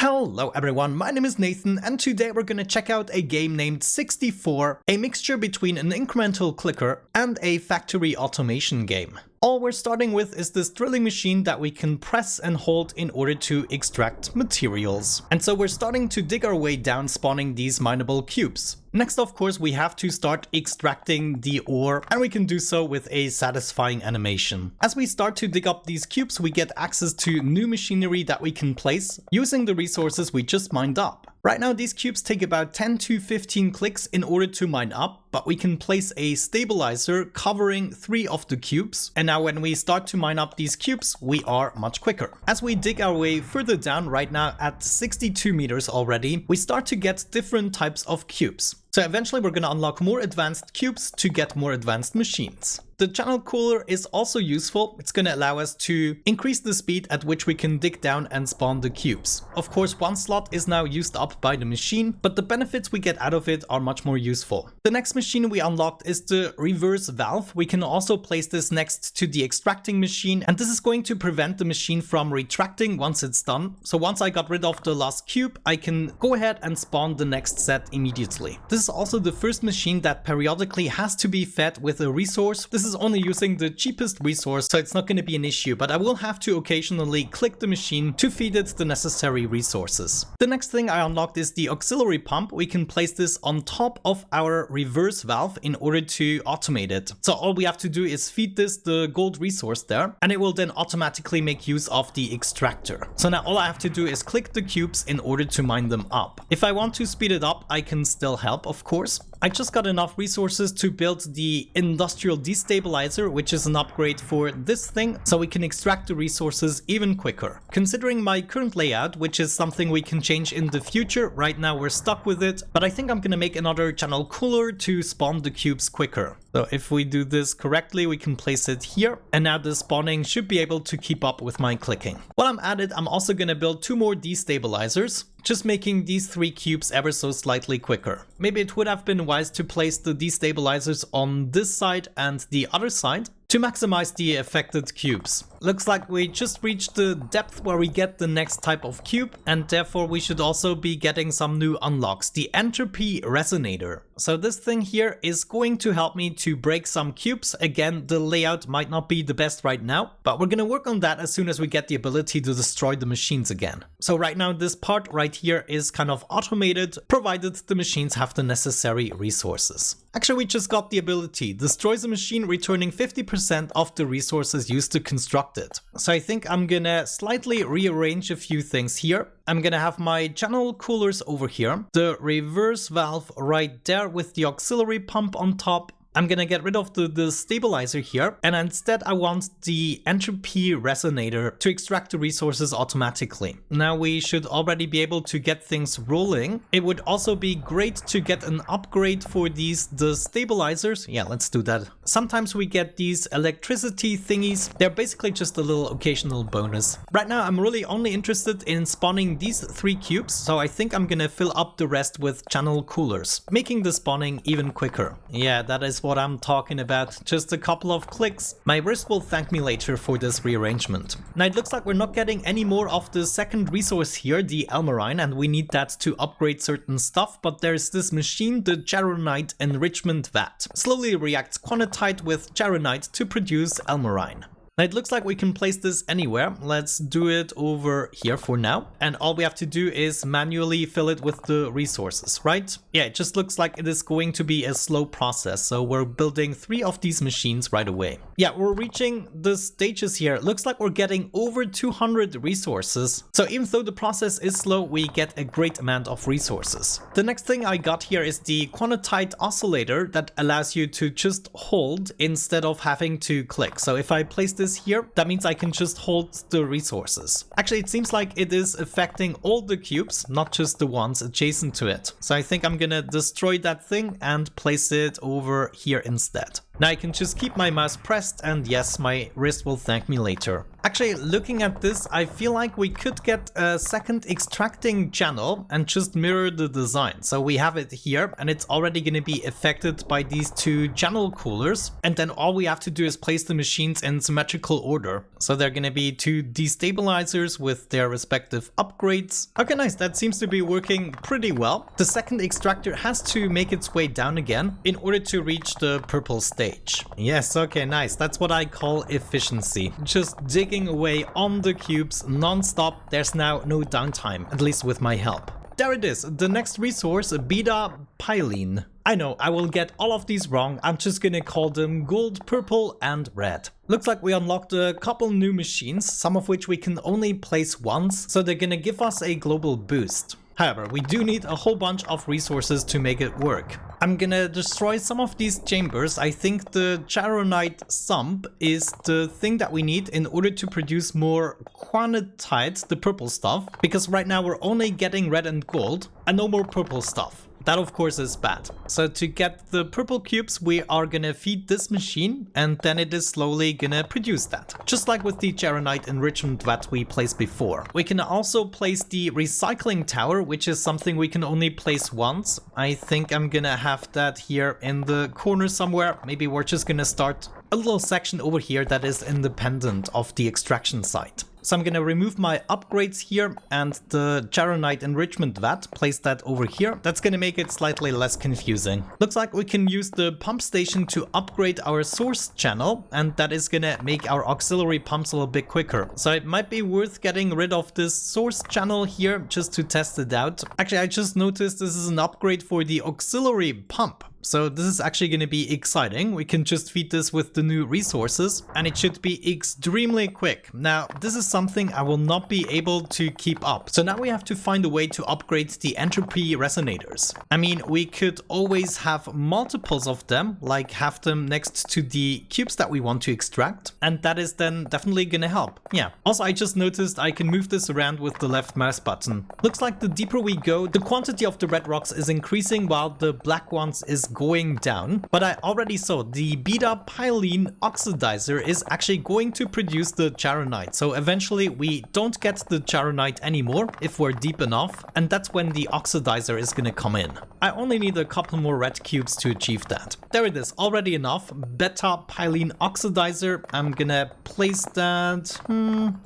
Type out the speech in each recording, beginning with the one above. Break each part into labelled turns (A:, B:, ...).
A: Hello everyone, my name is Nathan and today we're gonna check out a game named 64, a mixture between an incremental clicker and a factory automation game. All we're starting with is this drilling machine that we can press and hold in order to extract materials. And so we're starting to dig our way down, spawning these mineable cubes. Next, of course, we have to start extracting the ore, and we can do so with a satisfying animation. As we start to dig up these cubes, we get access to new machinery that we can place using the resources we just mined up. Right now, these cubes take about 10 to 15 clicks in order to mine up, but we can place a stabilizer covering 3 of the cubes. And now when we start to mine up these cubes, we are much quicker. As we dig our way further down, right now at 62 meters already, we start to get different types of cubes. So eventually we're going to unlock more advanced cubes to get more advanced machines. The channel cooler is also useful. It's going to allow us to increase the speed at which we can dig down and spawn the cubes. Of course, one slot is now used up by the machine, but the benefits we get out of it are much more useful. The next machine we unlocked is the reverse valve. We can also place this next to the extracting machine, and this is going to prevent the machine from retracting once it's done. So once I got rid of the last cube, I can go ahead and spawn the next set immediately. This is also the first machine that periodically has to be fed with a resource. This is only using the cheapest resource, so it's not going to be an issue, but I will have to occasionally click the machine to feed it the necessary resources. The next thing I unlocked is the auxiliary pump. We can place this on top of our reverse valve in order to automate it. So all we have to do is feed this the gold resource there, and it will then automatically make use of the extractor. So now all I have to do is click the cubes in order to mine them up. If I want to speed it up, I can still help, of course. I just got enough resources to build the industrial destabilizer, which is an upgrade for this thing, so we can extract the resources even quicker. Considering my current layout, which is something we can change in the future, right now we're stuck with it, but I think I'm gonna make another channel cooler to spawn the cubes quicker. So if we do this correctly, we can place it here, and now the spawning should be able to keep up with my clicking. While I'm at it, I'm also gonna build 2 more destabilizers, just making these 3 cubes ever so slightly quicker. Maybe it would have been wise to place the destabilizers on this side and the other side to maximize the affected cubes. Looks like we just reached the depth where we get the next type of cube, and therefore we should also be getting some new unlocks, the entropy resonator. So this thing here is going to help me to break some cubes. Again, the layout might not be the best right now, but we're gonna work on that as soon as we get the ability to destroy the machines again. So right now this part right here is kind of automated, provided the machines have the necessary resources. Actually, we just got the ability, destroys a machine returning 50% of the resources used to construct it. So I think I'm gonna slightly rearrange a few things here. I'm gonna have my channel coolers over here, the reverse valve right there with the auxiliary pump on top. I'm gonna get rid of the stabilizer here, and instead I want the entropy resonator to extract the resources automatically. Now we should already be able to get things rolling. It would also be great to get an upgrade for the stabilizers. Yeah, let's do that. Sometimes we get these electricity thingies. They're basically just a little occasional bonus. Right now I'm really only interested in spawning these 3 cubes, so I think I'm gonna fill up the rest with channel coolers, making the spawning even quicker. Yeah, that is what I'm talking about. Just a couple of clicks. My wrist will thank me later for this rearrangement. Now it looks like we're not getting any more of the second resource here, the elmarine, and we need that to upgrade certain stuff, but there's this machine, the Jarronite enrichment vat. Slowly reacts quantitite with Jarronite to produce elmarine. Now it looks like we can place this anywhere. Let's do it over here for now. And all we have to do is manually fill it with the resources, right? Yeah, it just looks like it is going to be a slow process. So we're building 3 of these machines right away. Yeah, we're reaching the stages here. It looks like we're getting over 200 resources. So even though the process is slow, we get a great amount of resources. The next thing I got here is the quantitite oscillator that allows you to just hold instead of having to click. So if I place this here, that means I can just hold the resources. Actually, it seems like it is affecting all the cubes, not just the ones adjacent to it. So I think I'm gonna destroy that thing and place it over here instead. Now I can just keep my mouse pressed and yes, my wrist will thank me later. Actually, looking at this, I feel like we could get a second extracting channel and just mirror the design. So we have it here and it's already going to be affected by these two channel coolers. And then all we have to do is place the machines in symmetrical order. So they're going to be two destabilizers with their respective upgrades. Okay, nice. That seems to be working pretty well. The second extractor has to make its way down again in order to reach the purple stage. Yes, okay, nice. That's what I call efficiency. Just digging away on the cubes non-stop. There's now no downtime, at least with my help. There it is, the next resource, beta pylene. I know, I will get all of these wrong. I'm just gonna call them gold, purple, and red. Looks like we unlocked a couple new machines, some of which we can only place once, so they're gonna give us a global boost. However, we do need a whole bunch of resources to make it work. I'm gonna destroy some of these chambers. I think the Charonite sump is the thing that we need in order to produce more quantite, the purple stuff, because right now we're only getting red and gold and no more purple stuff. That of course is bad. So to get the purple cubes, we are gonna feed this machine and then it is slowly gonna produce that. Just like with the Charonite enrichment that we placed before. We can also place the recycling tower, which is something we can only place once. I think I'm gonna have that here in the corner somewhere. Maybe we're just gonna start a little section over here that is independent of the extraction site. So I'm gonna remove my upgrades here and the Charonite enrichment vat, place that over here. That's gonna make it slightly less confusing. Looks like we can use the pump station to upgrade our source channel, and that is gonna make our auxiliary pumps a little bit quicker. So it might be worth getting rid of this source channel here just to test it out. Actually, I just noticed this is an upgrade for the auxiliary pump. So this is actually going to be exciting. We can just feed this with the new resources and it should be extremely quick. Now, this is something I will not be able to keep up. So now we have to find a way to upgrade the entropy resonators. I mean, we could always have multiples of them, like have them next to the cubes that we want to extract. And that is then definitely going to help. Yeah. Also, I just noticed I can move this around with the left mouse button. Looks like the deeper we go, the quantity of the red rocks is increasing while the black ones is going down, but I already saw the beta pylene oxidizer is actually going to produce the Charonite. So eventually we don't get the Charonite anymore if we're deep enough, and that's when the oxidizer is gonna come in. I only need a couple more red cubes to achieve that. There it is, already enough. Beta pylene oxidizer. I'm gonna place that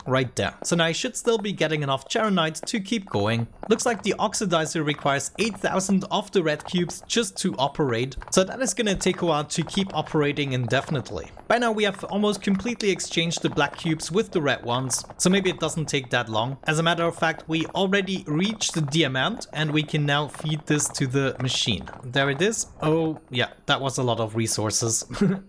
A: right there. So now I should still be getting enough Charonite to keep going. Looks like the oxidizer requires 8,000 of the red cubes just to operate. So that is gonna take a while to keep operating indefinitely. By now we have almost completely exchanged the black cubes with the red ones, so maybe it doesn't take that long. As a matter of fact, we already reached the amount and we can now feed this to the machine. There it is. Oh yeah, that was a lot of resources.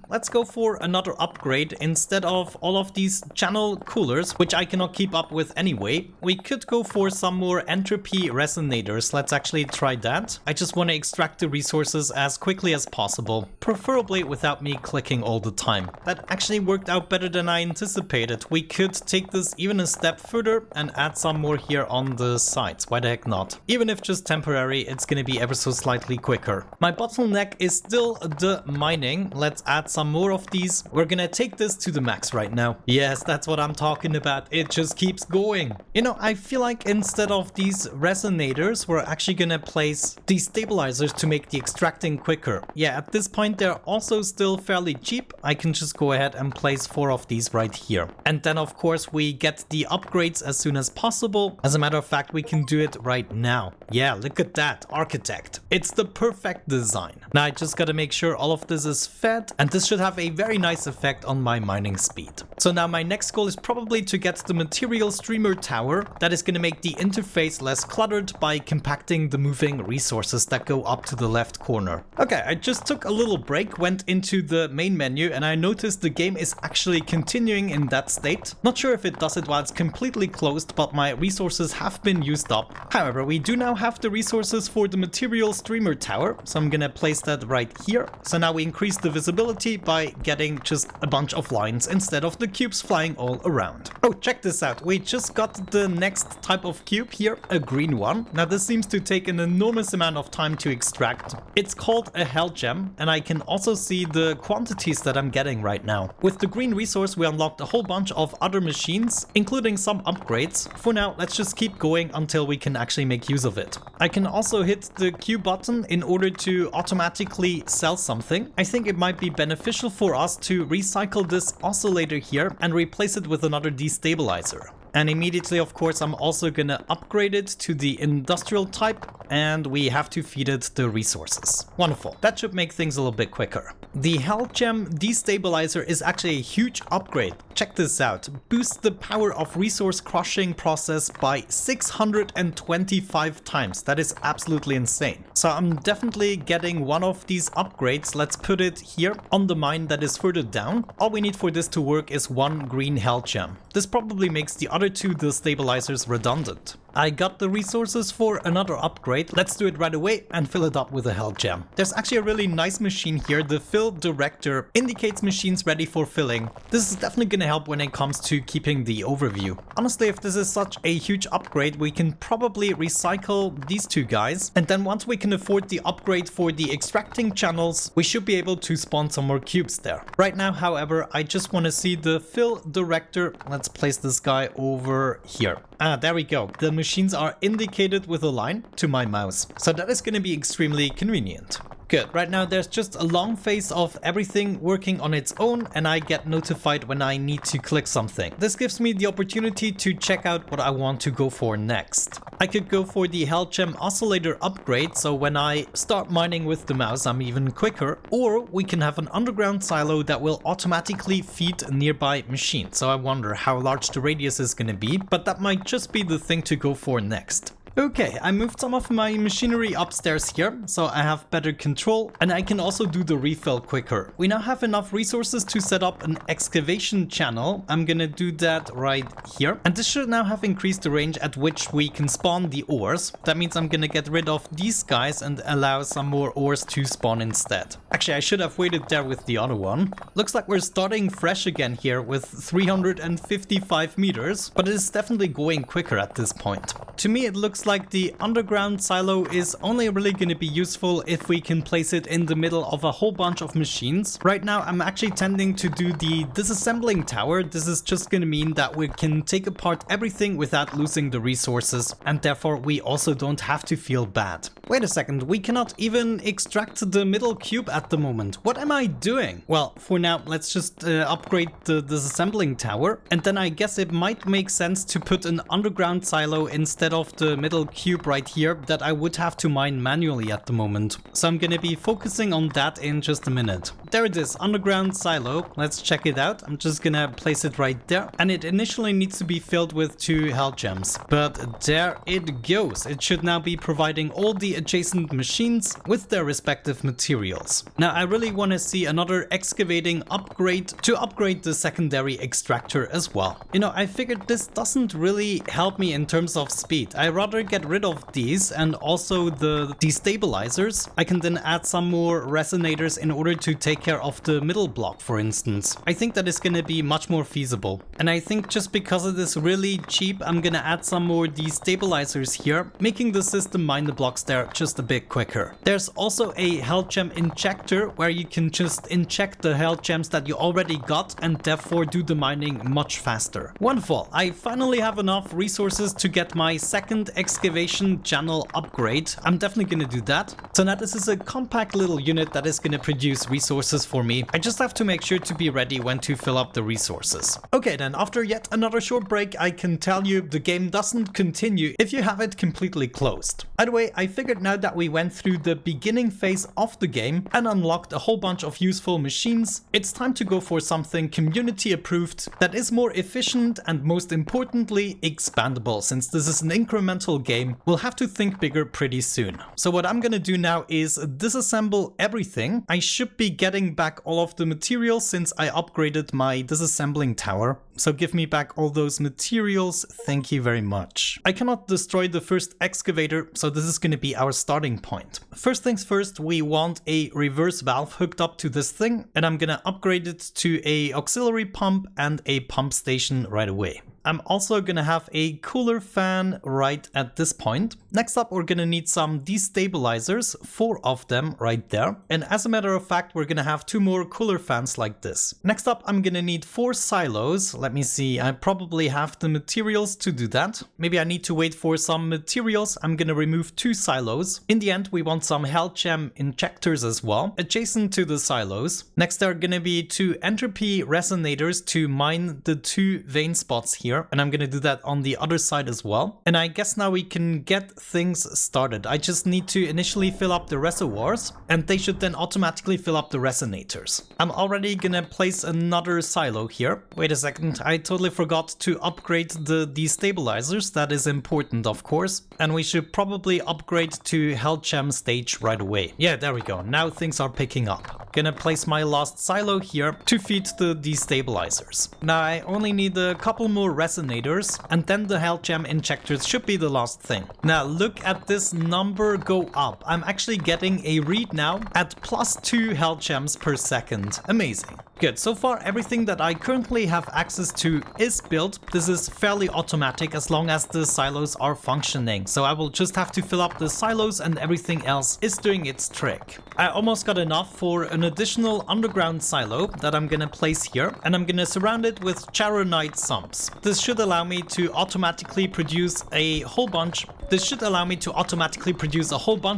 A: Let's go for another upgrade. Instead of all of these channel coolers, which I cannot keep up with anyway, we could go for some more entropy resonators. Let's actually try that. I just want to extract the resources as quickly as possible, preferably without me clicking all the time. That actually worked out better than I anticipated. We could take this even a step further and add some more here on the sides. Why the heck not? Even if just temporary, it's gonna be ever so slightly quicker. My bottleneck is still the mining. Let's add some more of these. We're gonna take this to the max right now. Yes, that's what I'm talking about. It just keeps going. You know, I feel like instead of these resonators, we're actually gonna place these stabilizers to make the extracting quicker. Yeah, at this point they're also still fairly cheap. I can just go ahead and place 4 of these right here. And then of course we get the upgrades as soon as possible. As a matter of fact, we can do it right now. Yeah, look at that, architect. It's the perfect design. Now I just gotta make sure all of this is fed, and this should have a very nice effect on my mining speed. So now my next goal is probably to get the material streamer tower. That is gonna make the interface less cluttered by compacting the moving resources that go up to the left corner. Okay, I just took a little break, went into the main menu, and I noticed the game is actually continuing in that state. Not sure if it does it while it's completely closed, but my resources have been used up. However, we do now have the resources for the material streamer tower, so I'm gonna place that right here. So now we increase the visibility by getting just a bunch of lines instead of the cubes flying all around. Oh, check this out. We just got the next type of cube here, a green one. Now this seems to take an enormous amount of time to extract. It's called got a hell gem, and I can also see the quantities that I'm getting right now. With the green resource, we unlocked a whole bunch of other machines, including some upgrades. For now, let's just keep going until we can actually make use of it. I can also hit the Q button in order to automatically sell something. I think it might be beneficial for us to recycle this oscillator here and replace it with another destabilizer. And immediately, of course, I'm also gonna upgrade it to the industrial type, and we have to feed it the resources. Wonderful. That should make things a little bit quicker. The Hell Gem Destabilizer is actually a huge upgrade. Check this out. Boosts the power of resource crushing process by 625 times. That is absolutely insane. So I'm definitely getting one of these upgrades. Let's put it here on the mine that is further down. All we need for this to work is one green Hell Gem. This probably makes the other two destabilizers redundant. I got the resources for another upgrade. Let's do it right away and fill it up with a Hell Gem. There's actually a really nice machine here. The fill director indicates machines ready for filling. This is definitely going to help when it comes to keeping the overview. Honestly, if this is such a huge upgrade, we can probably recycle these two guys. And then once we can afford the upgrade for the extracting channels, we should be able to spawn some more cubes there. Right now, however, I just want to see the fill director. Let's place this guy over here. Ah, there we go. The machines are indicated with a line to my mouse. So that is going to be extremely convenient. Good. Right now there's just a long phase of everything working on its own, and I get notified when I need to click something. This gives me the opportunity to check out what I want to go for next. I could go for the Hell Gem Oscillator upgrade, so when I start mining with the mouse I'm even quicker, or we can have an underground silo that will automatically feed nearby machines. So I wonder how large the radius is going to be, but that might just be the thing to go for next. Okay, I moved some of my machinery upstairs here, so I have better control, and I can also do the refill quicker. We now have enough resources to set up an excavation channel. I'm gonna do that right here. And this should now have increased the range at which we can spawn the ores. That means I'm gonna get rid of these guys and allow some more ores to spawn instead. Actually, I should have waited there with the other one. Looks like we're starting fresh again here with 355 meters, but it is definitely going quicker at this point. To me, it looks like the underground silo is only really going to be useful if we can place it in the middle of a whole bunch of machines. Right now I'm actually tending to do the disassembling tower. This is just going to mean that we can take apart everything without losing the resources, and therefore we also don't have to feel bad. Wait a second, we cannot even extract the middle cube at the moment. What am I doing? Well, for now let's just upgrade the disassembling tower, and then I guess it might make sense to put an underground silo instead of the middle cube right here that I would have to mine manually at the moment. So I'm gonna be focusing on that in just a minute. There it is, underground silo. Let's check it out. I'm just gonna place it right there, and it initially needs to be filled with 2 hell gems, but there it goes. It should now be providing all the adjacent machines with their respective materials. Now I really want to see another excavating upgrade to upgrade the secondary extractor as well. You know, I figured this doesn't really help me in terms of speed. I rather get rid of these and also the destabilizers. I can then add some more resonators in order to take care of the middle block, for instance. I think that is going to be much more feasible. And I think just because it is really cheap, I'm going to add some more destabilizers here, making the system mine the blocks there just a bit quicker. There's also a hell gem injector where you can just inject the hell gems that you already got and therefore do the mining much faster. Wonderful. I finally have enough resources to get my second excavation channel upgrade. I'm definitely gonna do that. So now this is a compact little unit that is gonna produce resources for me. I just have to make sure to be ready when to fill up the resources. Okay then, after yet another short break, I can tell you the game doesn't continue if you have it completely closed. By the way, I figured now that we went through the beginning phase of the game and unlocked a whole bunch of useful machines, it's time to go for something community approved that is more efficient and most importantly expandable. Since this is an incremental game, we'll have to think bigger pretty soon. So what I'm gonna do now is disassemble everything. I should be getting back all of the materials since I upgraded my disassembling tower. So give me back all those materials, thank you very much. I cannot destroy the first excavator, so this is going to be our starting point. First things first, we want a reverse valve hooked up to this thing, and I'm going to upgrade it to a auxiliary pump and a pump station right away. I'm also gonna have a cooler fan right at this point. Next up, we're gonna need some destabilizers, 4 of them right there. And as a matter of fact, we're gonna have 2 more cooler fans like this. Next up, I'm gonna need 4 silos. Let me see, I probably have the materials to do that. Maybe I need to wait for some materials. I'm gonna remove 2 silos. In the end, we want some hell gem injectors as well, adjacent to the silos. Next, there are gonna be 2 entropy resonators to mine the 2 vein spots here, and I'm gonna do that on the other side as well. And I guess now we can get things started. I just need to initially fill up the reservoirs, and they should then automatically fill up the resonators. I'm already gonna place another silo here. Wait a second, I totally forgot to upgrade the destabilizers. That is important, of course, and we should probably upgrade to hell gem stage right away. Yeah, there we go. Now things are picking up. Gonna place my last silo here to feed the destabilizers. Now I only need a couple more resonators, and then the hell gem injectors should be the last thing. Now look at this number go up. I'm actually getting a read now at +2 hell gems per second. Amazing. Good, so far everything that I currently have access to is built. This is fairly automatic as long as the silos are functioning. So I will just have to fill up the silos and everything else is doing its trick. I almost got enough for an additional underground silo that I'm gonna place here, and I'm gonna surround it with charonite sumps. This should allow me to automatically produce a whole bunch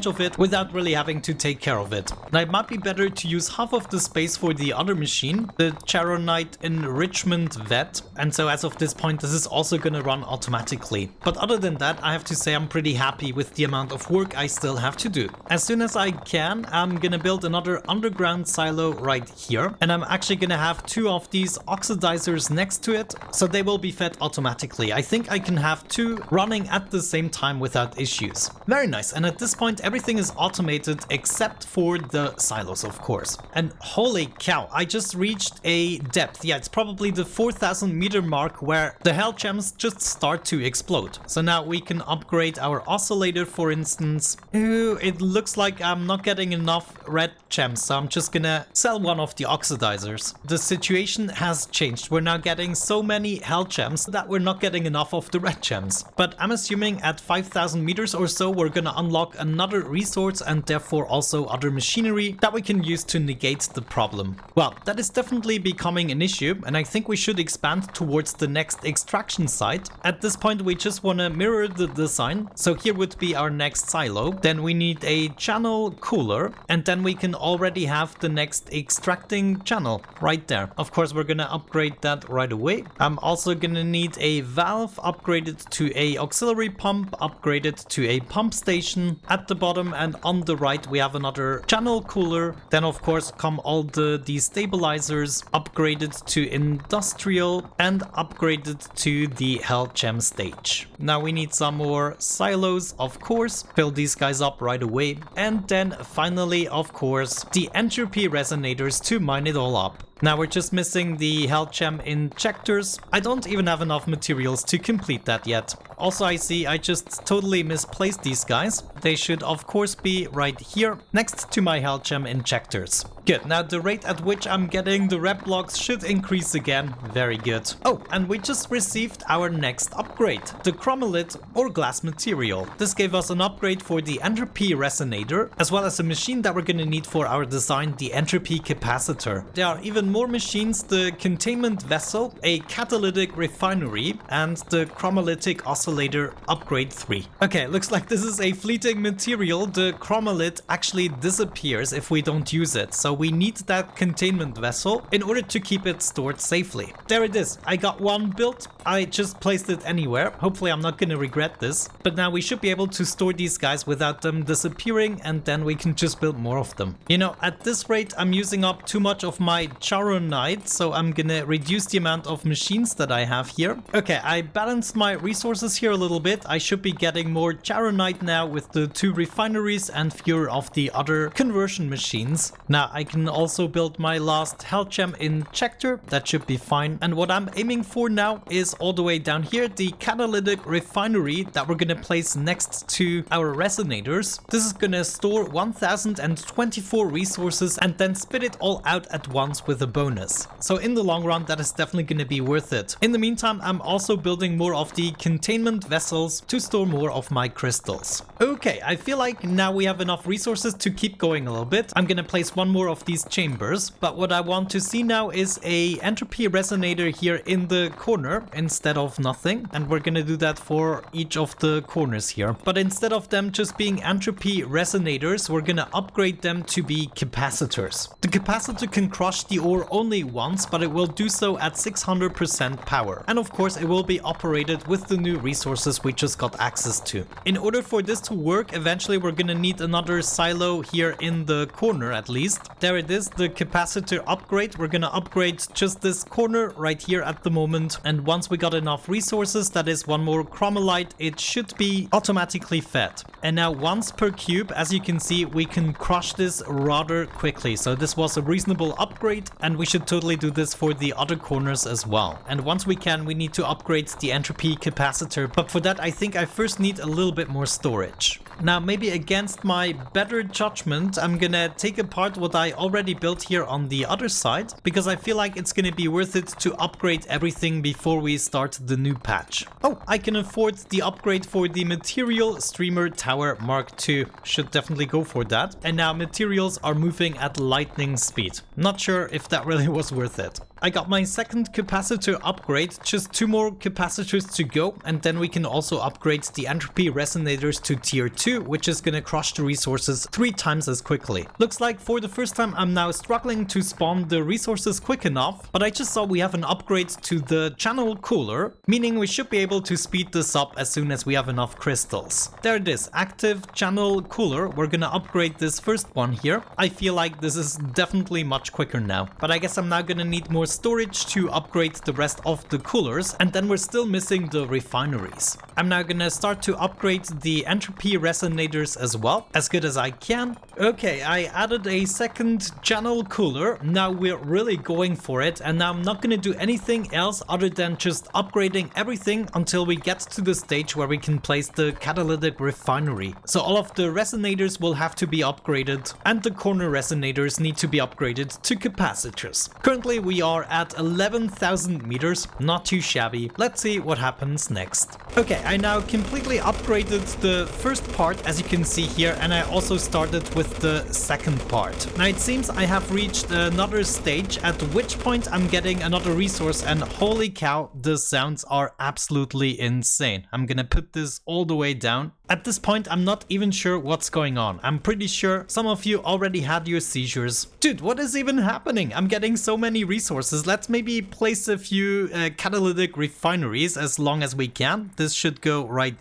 A: of it without really having to take care of it. Now it might be better to use half of the space for the other machine, the charonite enrichment vat, and so as of this point this is also gonna run automatically. But other than that, I have to say I'm pretty happy with the amount of work I still have to do. As soon as I can, I'm gonna build another underground silo right here, and I'm actually gonna have 2 of these oxidizers next to it, so they will be fed automatically. I think I can have 2 running at the same time without issues. Very nice, and at this point everything is automated except for the silos, of course. And holy cow, I just reached a depth. Yeah, it's probably the 4,000 meter mark where the hell gems just start to explode. So now we can upgrade our oscillator, for instance. Ooh, it looks like I'm not getting enough red gems, so I'm just gonna sell one of the oxidizers. The situation has changed. We're now getting so many hell gems that we're not getting enough of the red gems. But I'm assuming at 5,000 meters or so we're gonna unlock another resource and therefore also other machinery that we can use to negate the problem. Well, that is definitely becoming an issue, and I think we should expand towards the next extraction site. At this point we just want to mirror the design, so here would be our next silo. Then we need a channel cooler, and then we can already have the next extracting channel right there. Of course we're gonna upgrade that right away. I'm also gonna need a valve upgraded to a auxiliary pump, upgraded to a pump station at the bottom, and on the right we have another channel cooler. Then of course come all the destabilizers, upgraded to industrial and upgraded to the hell gem stage. Now we need some more silos, of course, fill these guys up right away, and then finally of course the entropy resonators to mine it all up. Now we're just missing the hell gem injectors. I don't even have enough materials to complete that yet. Also, I see I just totally misplaced these guys. They should of course be right here next to my hell gem injectors. Good, now the rate at which I'm getting the red blocks should increase again. Very good. Oh, and we just received our next upgrade, the chromolit or glass material. This gave us an upgrade for the entropy resonator, as well as a machine that we're gonna need for our design, the entropy capacitor. There are even more machines, the containment vessel, a catalytic refinery, and the chromolytic oscillator upgrade 3. Okay, looks like this is a fleeting material. The chromolit actually disappears if we don't use it, so we need that containment vessel in order to keep it stored safely. There it is. I got one built. I just placed it anywhere. Hopefully I'm not gonna regret this. But now we should be able to store these guys without them disappearing, and then we can just build more of them. You know, at this rate I'm using up too much of my charonite, so I'm gonna reduce the amount of machines that I have here. Okay, I balanced my resources here a little bit. I should be getting more charonite now with the 2 refineries and fewer of the other conversion machines. Now I can also build my last hell gem injector. That should be fine. And what I'm aiming for now is all the way down here, the catalytic refinery that we're gonna place next to our resonators. This is gonna store 1024 resources and then spit it all out at once with a the bonus. So in the long run, that is definitely going to be worth it. In the meantime, I'm also building more of the containment vessels to store more of my crystals. Okay, I feel like now we have enough resources to keep going a little bit. I'm going to place one more of these chambers, but what I want to see now is a entropy resonator here in the corner instead of nothing, and we're going to do that for each of the corners here. But instead of them just being entropy resonators, we're going to upgrade them to be capacitors. The capacitor can crush the ore only once, but it will do so at 600% power. And of course, it will be operated with the new resources we just got access to. In order for this to work, eventually we're going to need another silo here in the corner at least. There it is, the capacitor upgrade. We're going to upgrade just this corner right here at the moment. And once we got enough resources, that is one more chromalite, it should be automatically fed. And now once per cube, as you can see, we can crush this rather quickly. So this was a reasonable upgrade, and we should totally do this for the other corners as well. And once we can, we need to upgrade the entropy capacitor, but for that I think I first need a little bit more storage. Now maybe against my better judgment, I'm gonna take apart what I already built here on the other side, because I feel like it's gonna be worth it to upgrade everything before we start the new patch. Oh, I can afford the upgrade for the material streamer tower Mark II. Should definitely go for that. And now materials are moving at lightning speed. Not sure if that really was worth it. I got my second capacitor upgrade, just 2 more capacitors to go, and then we can also upgrade the entropy resonators to tier 2, which is gonna crush the resources 3 times as quickly. Looks like for the first time I'm now struggling to spawn the resources quick enough, but I just saw we have an upgrade to the channel cooler, meaning we should be able to speed this up as soon as we have enough crystals. There it is, active channel cooler. We're gonna upgrade this first one here. I feel like this is definitely much quicker now, but I guess I'm now gonna need more storage to upgrade the rest of the coolers, and then we're still missing the refineries. I'm now gonna start to upgrade the entropy resonators as well, as good as I can. Okay, I added a second channel cooler. Now we're really going for it, and now I'm not gonna do anything else other than just upgrading everything until we get to the stage where we can place the catalytic refinery. So all of the resonators will have to be upgraded, and the corner resonators need to be upgraded to capacitors. Currently we are at 11,000 meters, not too shabby. Let's see what happens next. Okay, I now completely upgraded the first part, as you can see here, and I also started with the second part. Now it seems I have reached another stage, at which point I'm getting another resource, and holy cow, the sounds are absolutely insane. I'm gonna put this all the way down. At this point, I'm not even sure what's going on. I'm pretty sure some of you already had your seizures. Dude, what is even happening? I'm getting so many resources. Let's maybe place a few catalytic refineries as long as we can. This should go right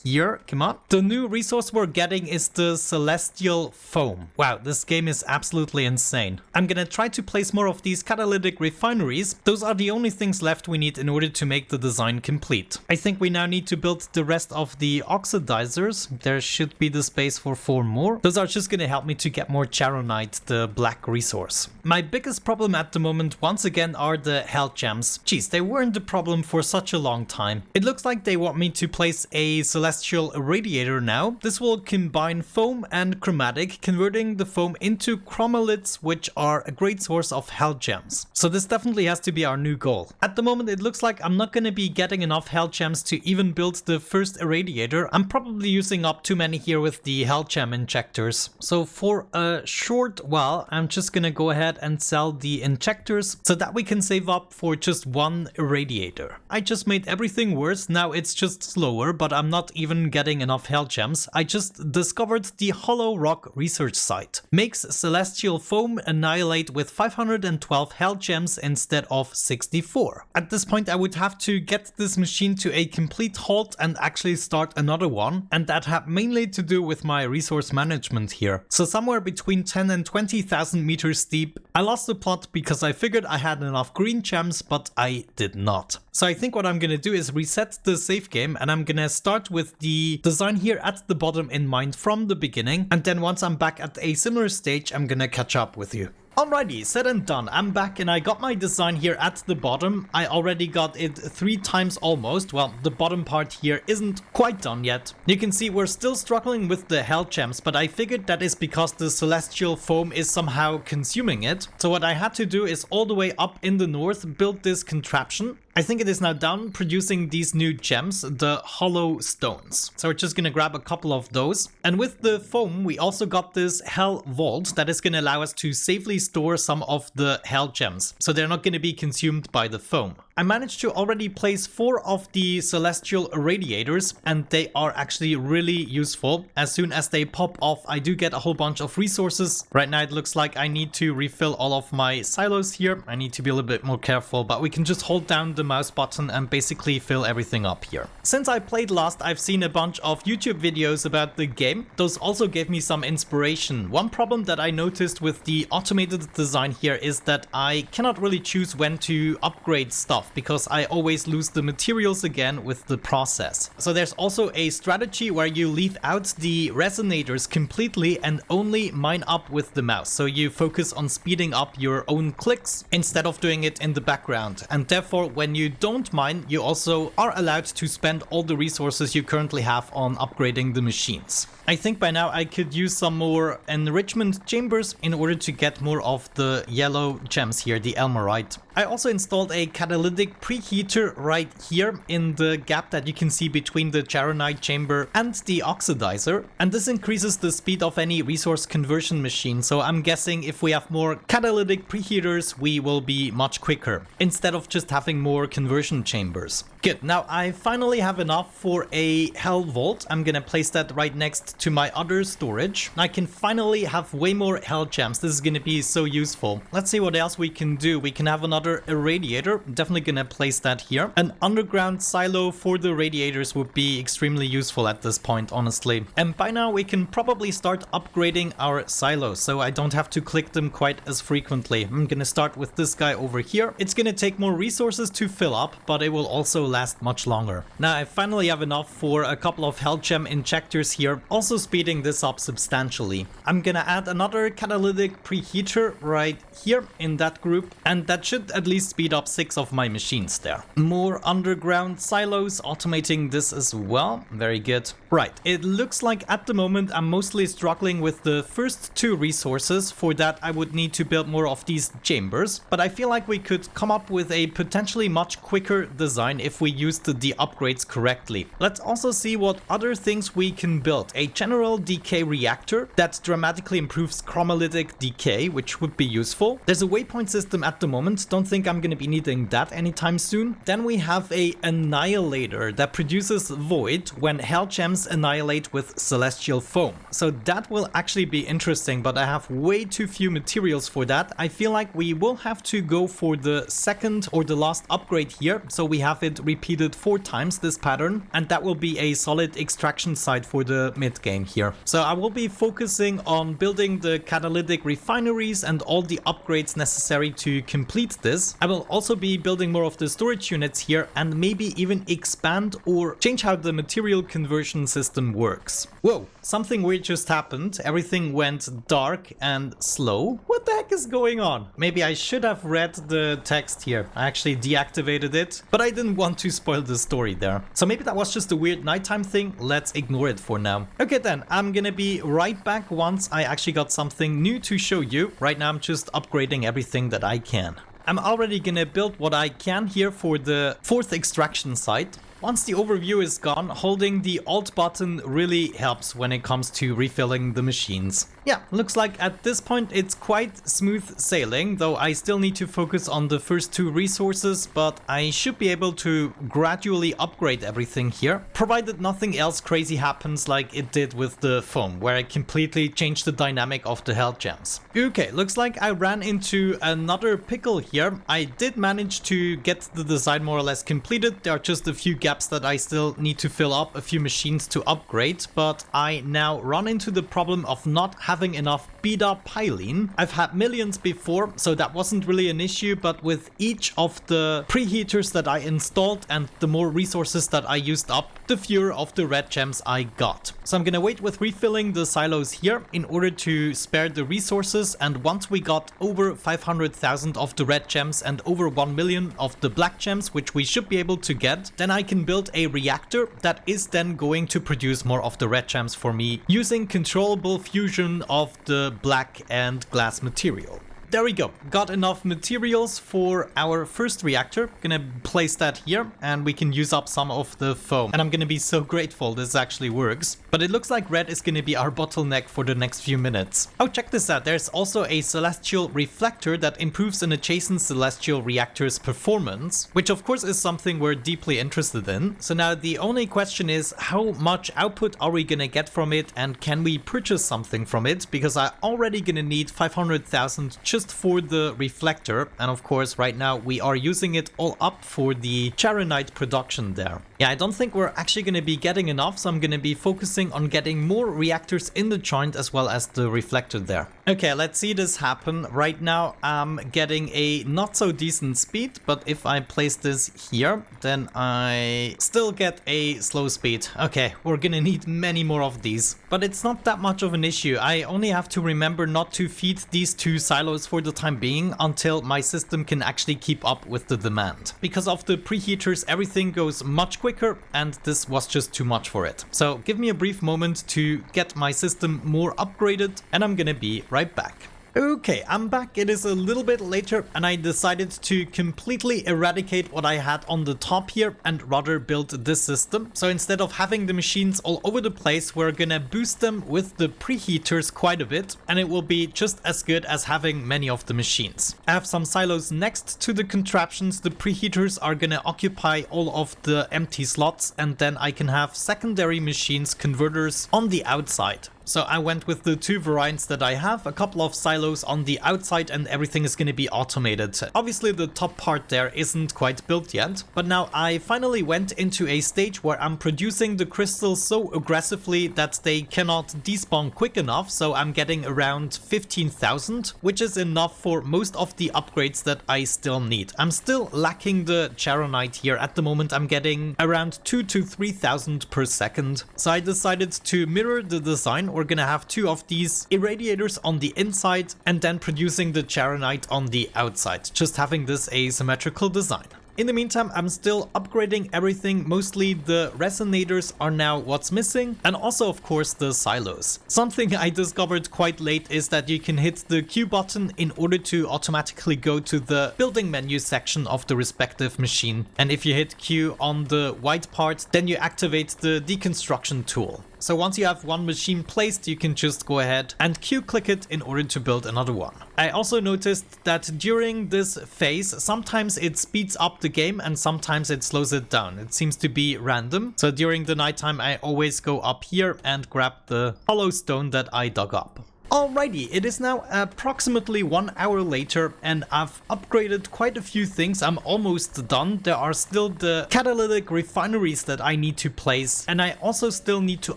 A: here. Come on. The new resource we're getting is the celestial foam. Wow, this game is absolutely insane. I'm gonna try to place more of these catalytic refineries. Those are the only things left we need in order to make the design complete. I think we now need to build the rest of the oxidizers. There should be the space for 4 more. Those are just gonna help me to get more charonite, the black resource. My biggest problem at the moment, once again, are the health gems. Jeez, they weren't the problem for such a long time. It looks like they want me to place a celestial irradiator now. This will combine foam and chromatic, converting the foam into chromalites, which are a great source of hell gems. So this definitely has to be our new goal. At the moment, it looks like I'm not going to be getting enough hell gems to even build the first irradiator. I'm probably using up too many here with the hell gem injectors. So for a short while, I'm just going to go ahead and sell the injectors so that we can save up for just 1 irradiator. I just made everything worse. Now it's just slower, but I'm not even getting enough hell gems. I just discovered the hollow rock research site. Makes celestial foam annihilate with 512 hell gems instead of 64. At this point I would have to get this machine to a complete halt and actually start another one, and that had mainly to do with my resource management here. So somewhere between 10 and 20,000 meters deep. I lost the plot because I figured I had enough green gems, but I did not. So I think what I'm gonna do is reset the save game, and I'm gonna start with the design here at the bottom in mind from the beginning, and then once I'm back at a similar stage, I'm gonna catch up with you. Alrighty, said and done. I'm back and I got my design here at the bottom. I already got it 3 times almost. Well, the bottom part here isn't quite done yet. You can see we're still struggling with the hell gems, but I figured that is because the celestial foam is somehow consuming it. So what I had to do is all the way up in the north build this contraption. I think it is now done producing these new gems, the hollow stones. So we're just gonna grab a couple of those. And with the foam, we also got this hell vault that is gonna allow us to safely store some of the hell gems. So they're not gonna be consumed by the foam. I managed to already place 4 of the celestial radiators, and they are actually really useful. As soon as they pop off, I do get a whole bunch of resources. Right now it looks like I need to refill all of my silos here. I need to be a little bit more careful, but we can just hold down the mouse button and basically fill everything up here. Since I played last, I've seen a bunch of YouTube videos about the game. Those also gave me some inspiration. One problem that I noticed with the automated design here is that I cannot really choose when to upgrade stuff, because I always lose the materials again with the process. So there's also a strategy where you leave out the resonators completely and only mine up with the mouse. So you focus on speeding up your own clicks instead of doing it in the background. And therefore, when you don't mine, you also are allowed to spend all the resources you currently have on upgrading the machines. I think by now I could use some more enrichment chambers in order to get more of the yellow gems here, the Elmerite. I also installed a catalytic preheater right here in the gap that you can see between the Charonite chamber and the oxidizer, and this increases the speed of any resource conversion machine. So I'm guessing if we have more catalytic preheaters, we will be much quicker instead of just having more conversion chambers. Good, now I finally have enough for a hell vault. I'm gonna place that right next to my other storage. I can finally have way more hell gems. This is gonna be so useful. Let's see what else we can do. We can have another irradiator. Definitely gonna place that here. An underground silo for the radiators would be extremely useful at this point, honestly. And by now we can probably start upgrading our silos, so I don't have to click them quite as frequently. I'm gonna start with this guy over here. It's gonna take more resources to fill up, but it will also last much longer. Now I finally have enough for a couple of hell gem injectors here, also speeding this up substantially. I'm gonna add another catalytic preheater right here in that group, and that should at least speed up 6 of my machines there. More underground silos, automating this as well. Very good. Right, it looks like at the moment I'm mostly struggling with the first 2 resources. For that I would need to build more of these chambers, but I feel like we could come up with a potentially much quicker design if we used the upgrades correctly. Let's also see what other things we can build. A general decay reactor that dramatically improves chromolytic decay, which would be useful. There's a waypoint system at the moment. Don't think I'm gonna be needing that anytime soon. Then we have a annihilator that produces void when hell gems annihilate with celestial foam. So that will actually be interesting, but I have way too few materials for that. I feel like we will have to go for the second or the last upgrade here, so we have it repeated 4 times, this pattern, and that will be a solid extraction site for the mid game here. So I will be focusing on building the catalytic refineries and all the upgrades necessary to complete this. I will also be building more of the storage units here and maybe even expand or change how the material conversion system works. Whoa, something weird just happened. Everything went dark and slow. What the heck is going on? Maybe I should have read the text here. I actually deactivated it, but I didn't want to spoil the story there. So maybe that was just a weird nighttime thing. Let's ignore it for now. Okay then, I'm gonna be right back once I actually got something new to show you. Right now I'm just upgrading everything that I can. I'm already gonna build what I can here for the 4th extraction site. Once the overview is gone, holding the Alt button really helps when it comes to refilling the machines. Yeah, looks like at this point it's quite smooth sailing, though I still need to focus on the first 2 resources, but I should be able to gradually upgrade everything here, provided nothing else crazy happens like it did with the foam, where it completely changed the dynamic of the hell gems. Okay, looks like I ran into another pickle here. I did manage to get the design more or less completed. There are just a few gaps gaps that I still need to fill up, a few machines to upgrade, but I now run into the problem of not having enough beta piline. I've had millions before, so that wasn't really an issue, but with each of the preheaters that I installed and the more resources that I used up, the fewer of the red gems I got. So I'm gonna wait with refilling the silos here in order to spare the resources, and once we got over 500,000 of the red gems and over 1 million of the black gems, which we should be able to get, then I can build a reactor that is then going to produce more of the red gems for me using controllable fusion of the black and glass material. There we go, got enough materials for our first reactor. Gonna place that here and we can use up some of the foam. And I'm gonna be so grateful this actually works. But it looks like red is gonna be our bottleneck for the next few minutes. Oh, check this out, there's also a celestial reflector that improves an adjacent celestial reactor's performance, which of course is something we're deeply interested in. So now the only question is, how much output are we gonna get from it, and can we purchase something from it? Because I'm already gonna need 500,000 just for the reflector, and of course right now we are using it all up for the charonite production there. Yeah, I don't think we're actually going to be getting enough, so I'm going to be focusing on getting more reactors in the joint as well as the reflector there. Okay, let's see this happen. Right now I'm getting a not so decent speed, but if I place this here, then I still get a slow speed. Okay, we're gonna need many more of these, but it's not that much of an issue. I only have to remember not to feed these two silos for the time being until my system can actually keep up with the demand. Because of the preheaters, everything goes much quicker, and this was just too much for it. So give me a brief moment to get my system more upgraded, and I'm gonna be right back. Okay, I'm back. It is a little bit later and I decided to completely eradicate what I had on the top here and rather build this system. So instead of having the machines all over the place, we're gonna boost them with the preheaters quite a bit, and it will be just as good as having many of the machines. I have some silos next to the contraptions. The preheaters are gonna occupy all of the empty slots, and then I can have secondary machines, converters on the outside. So I went with the two variants that I have, a couple of silos on the outside, and everything is going to be automated. Obviously the top part there isn't quite built yet, but now I finally went into a stage where I'm producing the crystals so aggressively that they cannot despawn quick enough, so I'm getting around 15,000, which is enough for most of the upgrades that I still need. I'm still lacking the charonite here. At the moment I'm getting around 2,000 to 3,000 per second, so I decided to mirror the design. We're gonna have two of these irradiators on the inside and then producing the charonite on the outside, just having this asymmetrical design. In the meantime, I'm still upgrading everything. Mostly the resonators are now what's missing, and also of course the silos. Something I discovered quite late is that you can hit the Q button in order to automatically go to the building menu section of the respective machine. And if you hit Q on the white part, then you activate the deconstruction tool. So once you have one machine placed, you can just go ahead and Q-click it in order to build another one. I also noticed that during this phase, sometimes it speeds up the game and sometimes it slows it down. It seems to be random. So during the nighttime, I always go up here and grab the hollow stone that I dug up. Alrighty, it is now approximately 1 hour later and I've upgraded quite a few things. I'm almost done. There are still the catalytic refineries that I need to place, and I also still need to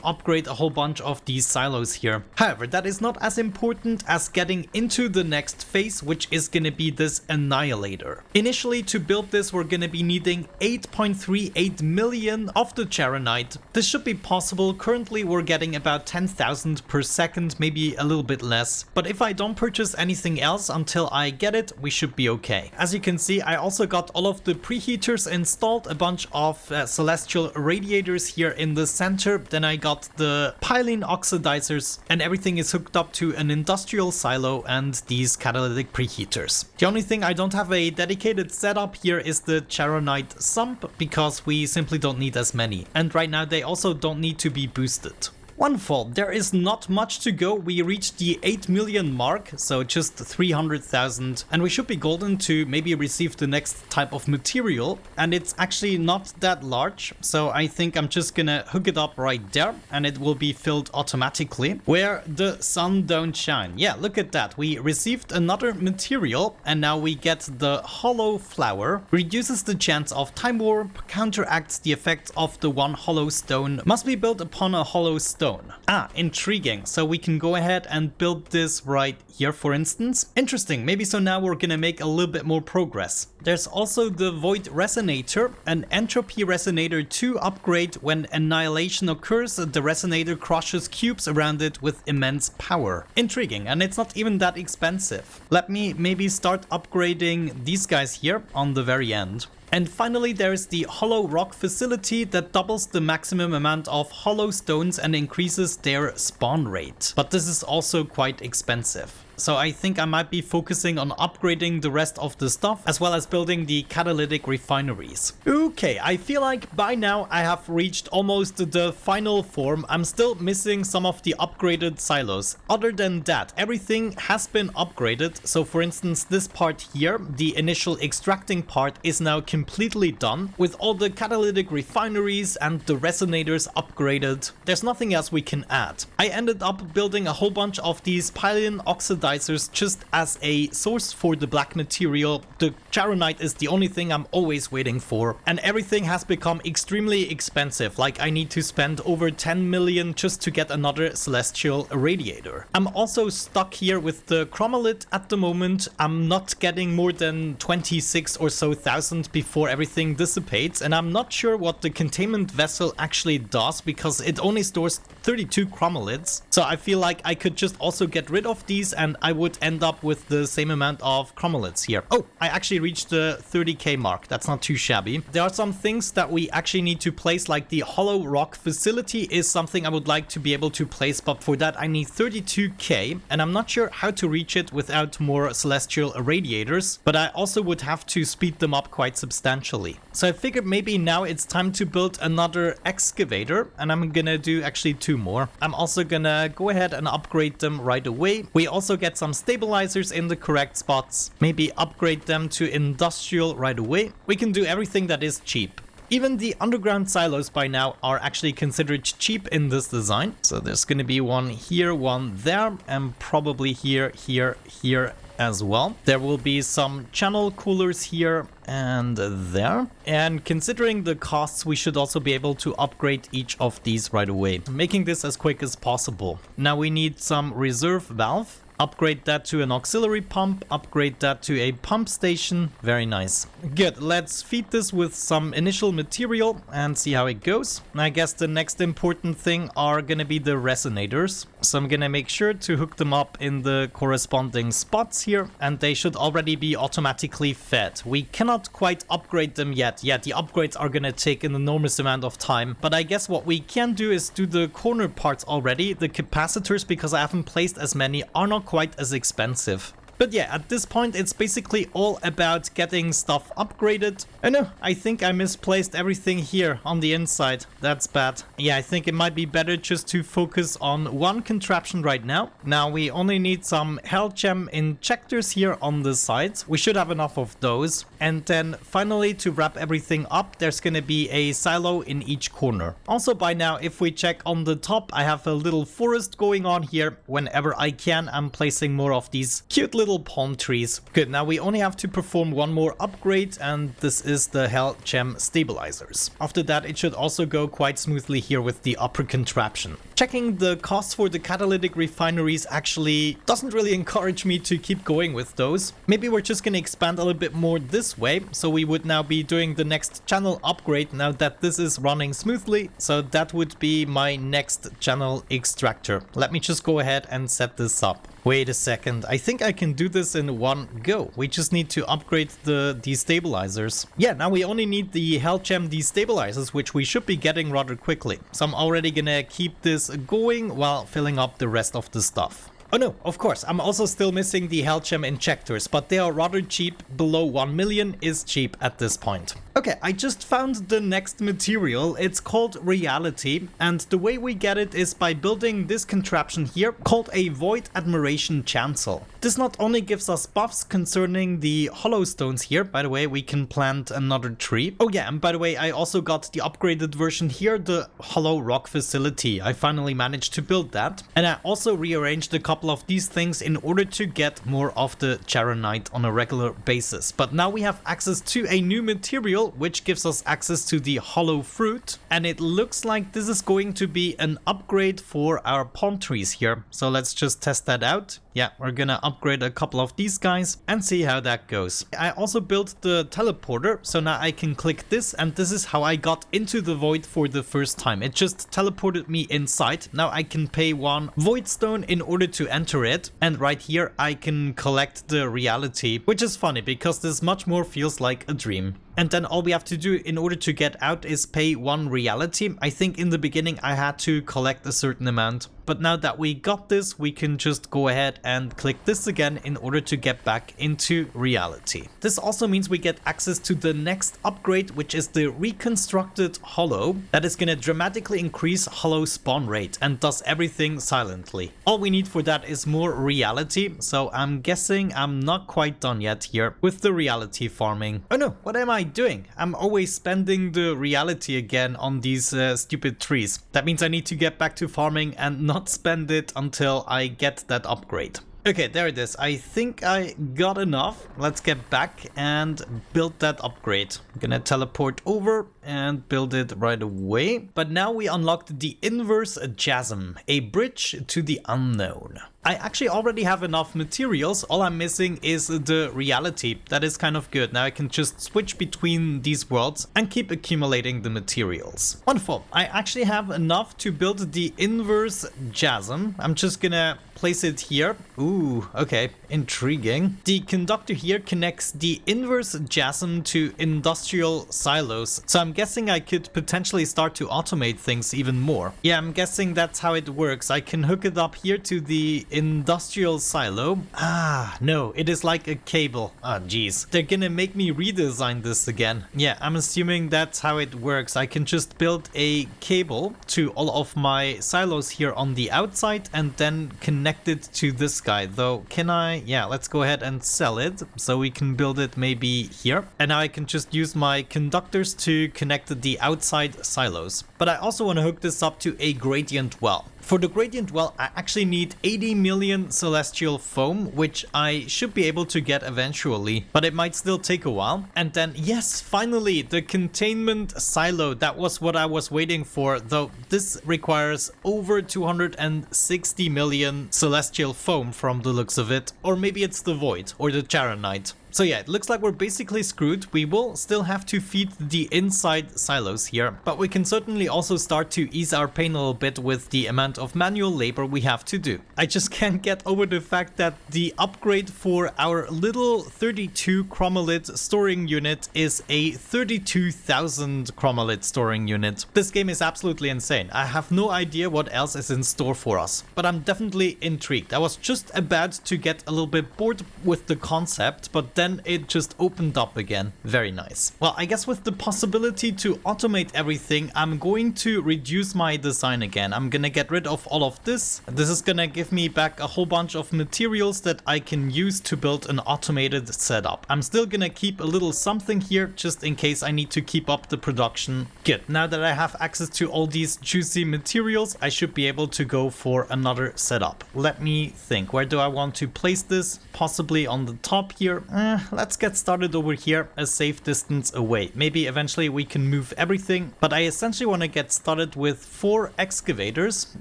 A: upgrade a whole bunch of these silos here. However, that is not as important as getting into the next phase, which is gonna be this annihilator. Initially, to build this, we're gonna be needing 8.38 million of the charonite. This should be possible. Currently, we're getting about 10,000 per second, maybe a little bit less, but if I don't purchase anything else until I get it, we should be okay. As you can see, I also got all of the preheaters installed, a bunch of celestial radiators here in the center, then I got the piline oxidizers, and everything is hooked up to an industrial silo and these catalytic preheaters. The only thing I don't have a dedicated setup here is the charonite sump, because we simply don't need as many, and right now they also don't need to be boosted. Wonderful, there is not much to go. We reached the 8 million mark, so just 300,000, and we should be golden to maybe receive the next type of material, and it's actually not that large, so I think I'm just gonna hook it up right there and it will be filled automatically. Where the sun don't shine. Yeah, look at that, we received another material and now we get the hollow flower. Reduces the chance of time warp, counteracts the effects of the one hollow stone, must be built upon a hollow stone. Ah, intriguing. So we can go ahead and build this right here, for instance. Interesting. Maybe so now we're gonna make a little bit more progress. There's also the Void Resonator, an Entropy Resonator 2 upgrade. When annihilation occurs, the resonator crushes cubes around it with immense power. Intriguing, and it's not even that expensive. Let me maybe start upgrading these guys here on the very end. And finally there's the hollow rock facility that doubles the maximum amount of hollow stones and increases their spawn rate. But this is also quite expensive. So I think I might be focusing on upgrading the rest of the stuff as well as building the catalytic refineries. Okay, I feel like by now I have reached almost the final form. I'm still missing some of the upgraded silos. Other than that, everything has been upgraded. So for instance, this part here, the initial extracting part, is now completely done with all the catalytic refineries and the resonators upgraded. There's nothing else we can add. I ended up building a whole bunch of these pylon oxidizers just as a source for the black material. The charonite is the only thing I'm always waiting for, and everything has become extremely expensive. Like I need to spend over 10 million just to get another celestial irradiator. I'm also stuck here with the chromolit at the moment. I'm not getting more than 26 or so thousand before everything dissipates, and I'm not sure what the containment vessel actually does because it only stores 32 chromoliths. So I feel like I could just also get rid of these and I would end up with the same amount of chromoliths here. Oh, I actually reached the 30k mark. That's not too shabby. There are some things that we actually need to place, like the hollow rock facility is something I would like to be able to place, but for that I need 32k, and I'm not sure how to reach it without more celestial irradiators, but I also would have to speed them up quite substantially. So I figured maybe now it's time to build another excavator, and I'm gonna do actually 2 more. I'm also gonna go ahead and upgrade them right away. We also get some stabilizers in the correct spots. Maybe upgrade them to industrial right away. We can do everything that is cheap. Even the underground silos by now are actually considered cheap in this design. So there's gonna be one here, one there, and probably here, here, here as well. There will be some channel coolers here and there. And considering the costs, we should also be able to upgrade each of these right away, making this as quick as possible. Now we need some reserve valve. Upgrade that to an auxiliary pump, upgrade that to a pump station. Very nice. Good, let's feed this with some initial material and see how it goes. I guess the next important thing are gonna be the resonators. So I'm gonna make sure to hook them up in the corresponding spots here, and they should already be automatically fed. We cannot quite upgrade them yet. Yeah, the upgrades are gonna take an enormous amount of time, but I guess what we can do is do the corner parts already. The capacitors, because I haven't placed as many, are not quite as expensive. But yeah, at this point it's basically all about getting stuff upgraded. Oh no, I think I misplaced everything here on the inside. That's bad. Yeah, I think it might be better just to focus on one contraption right now. Now we only need some hell gem injectors here on the sides. We should have enough of those. And then finally, to wrap everything up, there's gonna be a silo in each corner. Also by now, if we check on the top, I have a little forest going on here. Whenever I can, I'm placing more of these cute little palm trees. Good, now we only have to perform one more upgrade, and this is the hell gem stabilizers. After that, it should also go quite smoothly here with the upper contraption. Checking the costs for the catalytic refineries actually doesn't really encourage me to keep going with those. Maybe we're just gonna expand a little bit more this way, so we would now be doing the next channel upgrade now that this is running smoothly. So that would be my next channel extractor. Let me just go ahead and set this up. Wait a second, I think I can do this in one go. We just need to upgrade the destabilizers. Yeah, now we only need the hell gem destabilizers, which we should be getting rather quickly. So I'm already gonna keep this going while filling up the rest of the stuff. Oh no, of course, I'm also still missing the Hellgem injectors, but they are rather cheap. Below 1 million is cheap at this point. Okay, I just found the next material. It's called Reality, and the way we get it is by building this contraption here called a Void Admiration Chancel. This not only gives us buffs concerning the hollow stones here, by the way, we can plant another tree. Oh yeah, and by the way, I also got the upgraded version here, the hollow rock facility. I finally managed to build that. And I also rearranged a couple of these things in order to get more of the charonite on a regular basis. But now we have access to a new material, which gives us access to the hollow fruit. And it looks like this is going to be an upgrade for our palm trees here. So let's just test that out. Yeah, we're gonna upgrade a couple of these guys and see how that goes. I also built the teleporter, so now I can click this, and this is how I got into the void for the first time. It just teleported me inside. Now I can pay 1 void stone in order to enter it, and right here I can collect the reality, which is funny because this much more feels like a dream. And then all we have to do in order to get out is pay 1 reality. I think in the beginning I had to collect a certain amount. But now that we got this, we can just go ahead and click this again in order to get back into reality. This also means we get access to the next upgrade, which is the reconstructed hollow. That is going to dramatically increase hollow spawn rate and does everything silently. All we need for that is more reality. So I'm guessing I'm not quite done yet here with the reality farming. Oh no, what am I doing? I'm always spending the reality again on these stupid trees. That means I need to get back to farming and not spend it until I get that upgrade. Okay, there it is. I think I got enough. Let's get back and build that upgrade. I'm gonna teleport over and build it right away. But now we unlocked the inverse chasm, a bridge to the unknown. I actually already have enough materials. All I'm missing is the reality. That is kind of good. Now I can just switch between these worlds and keep accumulating the materials. Wonderful. I actually have enough to build the inverse chasm. I'm just gonna place it here. Ooh, okay, intriguing. The conductor here connects the inverse chasm to industrial silos. So I'm guessing I could potentially start to automate things even more. Yeah, I'm guessing that's how it works. I can hook it up here to the industrial silo. Ah, no, it is like a cable. Ah, geez. They're gonna make me redesign this again. Yeah, I'm assuming that's how it works. I can just build a cable to all of my silos here on the outside and then connect it to this guy. Though, can I? Yeah, let's go ahead and sell it so we can build it maybe here. And now I can just use my conductors to connect the outside silos. But I also want to hook this up to a gradient well. For the gradient well, I actually need 80 million celestial foam, which I should be able to get eventually, but it might still take a while. And then, yes, finally, the containment silo. That was what I was waiting for, though this requires over 260 million celestial foam from the looks of it. Or maybe it's the void or the charonite. So yeah, it looks like we're basically screwed. We will still have to feed the inside silos here, but we can certainly also start to ease our pain a little bit with the amount of manual labor we have to do. I just can't get over the fact that the upgrade for our little 32 chromalid storing unit is a 32,000 chromalid storing unit. This game is absolutely insane. I have no idea what else is in store for us, but I'm definitely intrigued. I was just about to get a little bit bored with the concept, but then it just opened up again. Very nice. Well, I guess with the possibility to automate everything, I'm going to reduce my design again. I'm gonna get rid of all of this. This is gonna give me back a whole bunch of materials that I can use to build an automated setup. I'm still gonna keep a little something here just in case I need to keep up the production. Good. Now that I have access to all these juicy materials, I should be able to go for another setup. Let me think. Where do I want to place this? Possibly on the top here. Let's get started over here, a safe distance away. Maybe eventually we can move everything, but I essentially want to get started with 4 excavators,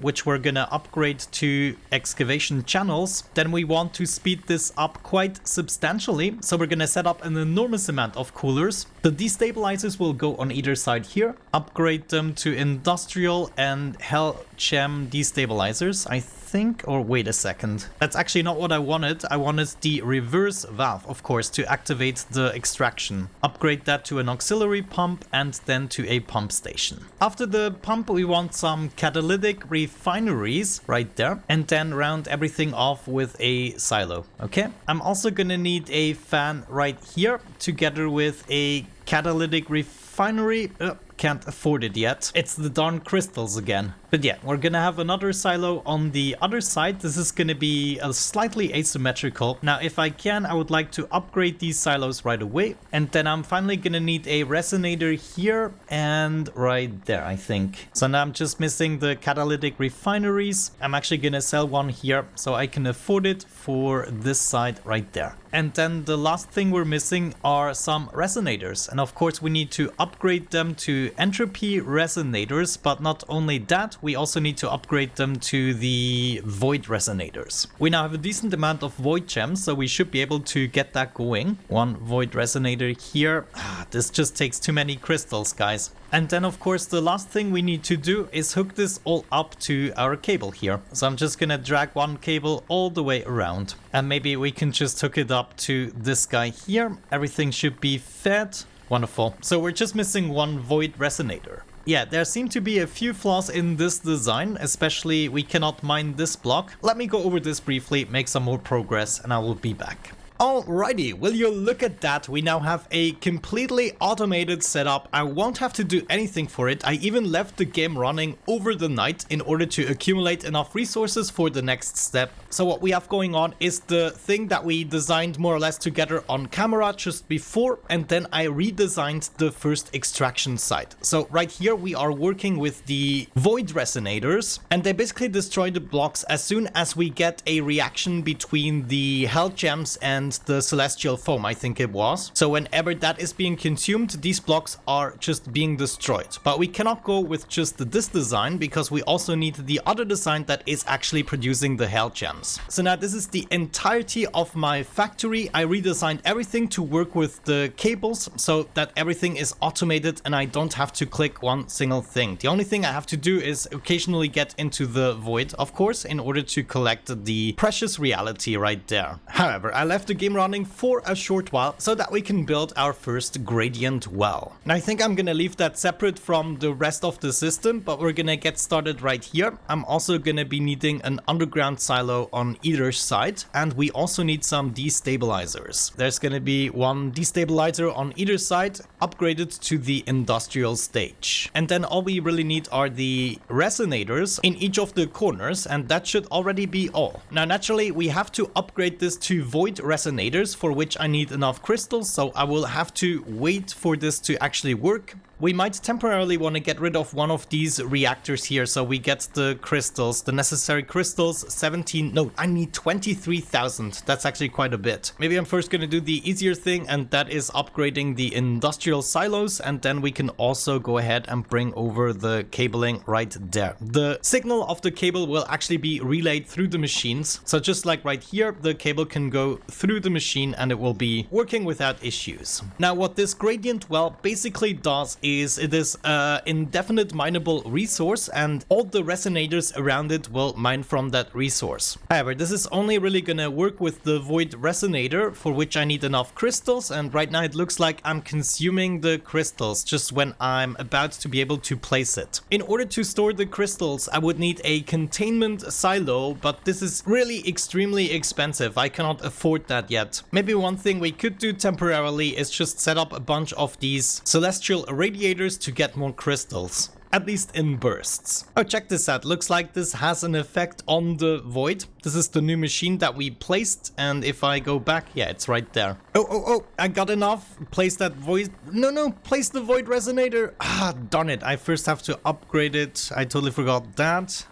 A: which we're gonna upgrade to excavation channels. Then we want to speed this up quite substantially, so we're gonna set up an enormous amount of coolers. The destabilizers will go on either side here, upgrade them to industrial and Hellgem destabilizers. I think. Or wait a second. That's actually not what I wanted. I wanted the reverse valve, of course, to activate the extraction. Upgrade that to an auxiliary pump and then to a pump station. After the pump, we want some catalytic refineries right there, and then round everything off with a silo. Okay, I'm also gonna need a fan right here together with a catalytic refinery. Can't afford it yet. It's the darn crystals again. But yeah, we're gonna have another silo on the other side. This is gonna be a slightly asymmetrical. Now, if I can, I would like to upgrade these silos right away. And then I'm finally gonna need a resonator here and right there, I think. So now I'm just missing the catalytic refineries. I'm actually gonna sell one here so I can afford it for this side right there. And then the last thing we're missing are some resonators. And of course, we need to upgrade them to entropy resonators, but not only that, we also need to upgrade them to the void resonators. We now have a decent amount of void gems, so we should be able to get that going. One void resonator here. This just takes too many crystals, guys. And then of course the last thing we need to do is hook this all up to our cable here. So I'm just gonna drag one cable all the way around. And maybe we can just hook it up to this guy here. Everything should be fed. Wonderful. So we're just missing one void resonator. Yeah, there seem to be a few flaws in this design, especially we cannot mine this block. Let me go over this briefly, make some more progress, and I will be back. Alrighty, will you look at that? We now have a completely automated setup. I won't have to do anything for it. I even left the game running over the night in order to accumulate enough resources for the next step. So what we have going on is the thing that we designed more or less together on camera just before, and then I redesigned the first extraction site. So right here we are working with the void resonators, and they basically destroy the blocks as soon as we get a reaction between the hell gems and the celestial foam, I think it was. So whenever that is being consumed, these blocks are just being destroyed. But we cannot go with just this design because we also need the other design that is actually producing the hell gems. So now this is the entirety of my factory. I redesigned everything to work with the cables so that everything is automated and I don't have to click one single thing. The only thing I have to do is occasionally get into the void, of course, in order to collect the precious reality right there. However, I left the game running for a short while so that we can build our first gradient well. And I think I'm gonna leave that separate from the rest of the system, but we're gonna get started right here. I'm also gonna be needing an underground silo on either side, and we also need some destabilizers. There's gonna be one destabilizer on either side, upgraded to the industrial stage. And then all we really need are the resonators in each of the corners, and that should already be all. Now naturally we have to upgrade this to void resonators, for which I need enough crystals, so I will have to wait for this to actually work. We might temporarily want to get rid of one of these reactors here so we get the crystals, the necessary crystals. 17, no, I need 23,000. That's actually quite a bit. Maybe I'm first going to do the easier thing, and that is upgrading the industrial silos, and then we can also go ahead and bring over the cabling right there. The signal of the cable will actually be relayed through the machines. So just like right here, the cable can go through the machine and it will be working without issues. Now what this gradient well basically does is it is an indefinite mineable resource, and all the resonators around it will mine from that resource. However, this is only really gonna work with the void resonator, for which I need enough crystals, and right now it looks like I'm consuming the crystals just when I'm about to be able to place it. In order to store the crystals, I would need a containment silo, but this is really extremely expensive. I cannot afford that yet. Maybe one thing we could do temporarily is just set up a bunch of these celestial radiators to get more crystals. At least in bursts. Oh, check this out. Looks like this has an effect on the void. This is the new machine that we placed, and if I go back, yeah, it's right there. Oh, I got enough. Place that void. No, place the void resonator. Ah, darn it. I first have to upgrade it. I totally forgot that.